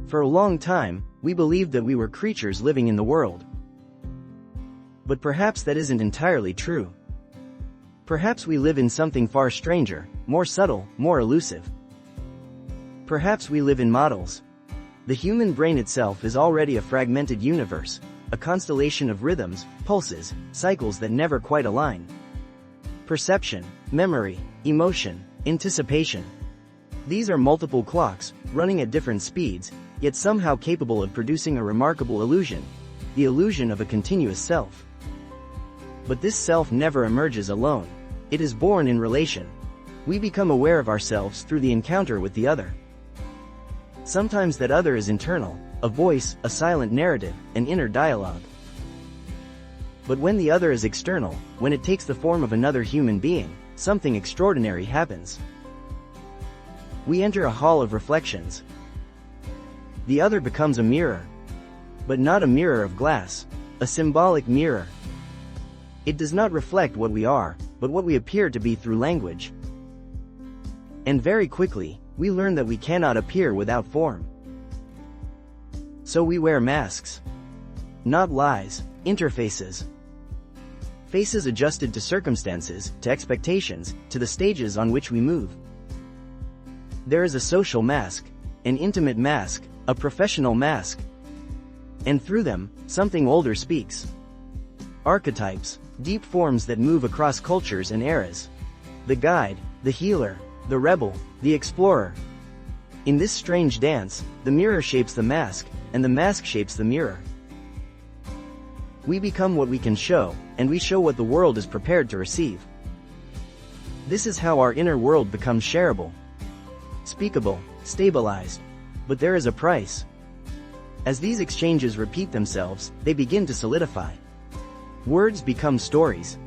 For a long time, we believed that we were creatures living in the world. But perhaps that isn't entirely true. Perhaps we live in something far stranger, more subtle, more elusive. Perhaps we live in models. The human brain itself is already a fragmented universe, a constellation of rhythms, pulses, cycles that never quite align. Perception, memory, emotion, anticipation. These are multiple clocks, running at different speeds, yet somehow capable of producing a remarkable illusion, the illusion of a continuous self. But this self never emerges alone. It is born in relation. We become aware of ourselves through the encounter with the other. Sometimes that other is internal, a voice, a silent narrative, an inner dialogue. But when the other is external, when it takes the form of another human being, something extraordinary happens. We enter a hall of reflections. The other becomes a mirror. But not a mirror of glass, a symbolic mirror. It does not reflect what we are, but what we appear to be through language. And very quickly, we learn that we cannot appear without form. So we wear masks. Not lies, interfaces. Faces adjusted to circumstances, to expectations, to the stages on which we move. There is a social mask, an intimate mask, a professional mask. And through them, something older speaks. Archetypes, deep forms that move across cultures and eras. The guide, the healer, the rebel, the explorer. In this strange dance, the mirror shapes the mask, and the mask shapes the mirror. We become what we can show, and we show what the world is prepared to receive. This is how our inner world becomes shareable, speakable, stabilized. But there is a price. As these exchanges repeat themselves, they begin to solidify. Words become stories.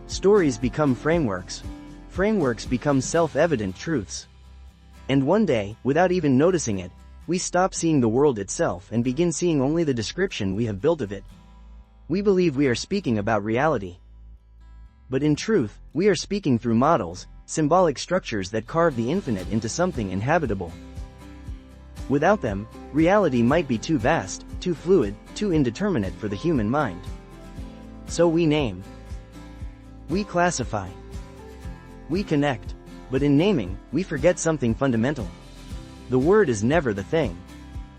Stories become frameworks. Frameworks become self-evident truths. And one day, without even noticing it, we stop seeing the world itself and begin seeing only the description we have built of it. We believe we are speaking about reality. But in truth, we are speaking through models, symbolic structures that carve the infinite into something inhabitable. Without them, reality might be too vast, too fluid, too indeterminate for the human mind. So we name. We classify. We connect. But in naming, we forget something fundamental. The word is never the thing.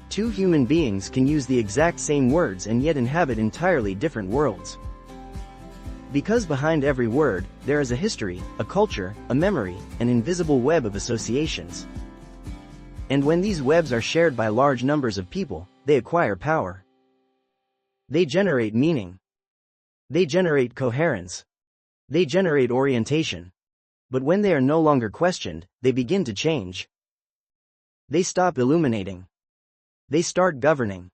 Two human beings can use the exact same words and yet inhabit entirely different worlds. Because behind every word, there is a history, a culture, a memory, an invisible web of associations. And when these webs are shared by large numbers of people, they acquire power. They generate meaning. They generate coherence. They generate orientation. But when they are no longer questioned, they begin to change. They stop illuminating. They start governing.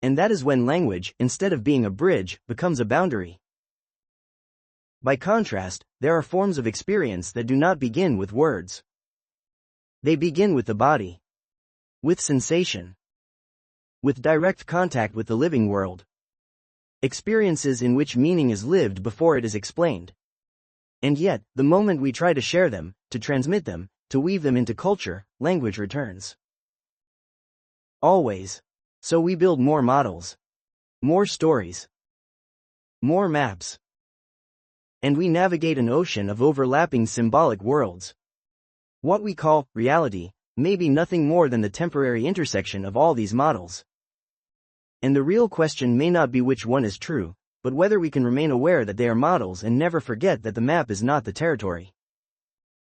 And that is when language, instead of being a bridge, becomes a boundary. By contrast, there are forms of experience that do not begin with words. They begin with the body. With sensation. With direct contact with the living world. Experiences in which meaning is lived before it is explained. And yet, the moment we try to share them, to transmit them, to weave them into culture, language returns. Always. So we build more models. More stories. More maps. And we navigate an ocean of overlapping symbolic worlds. What we call reality may be nothing more than the temporary intersection of all these models. And the real question may not be which one is true, but whether we can remain aware that they are models and never forget that the map is not the territory.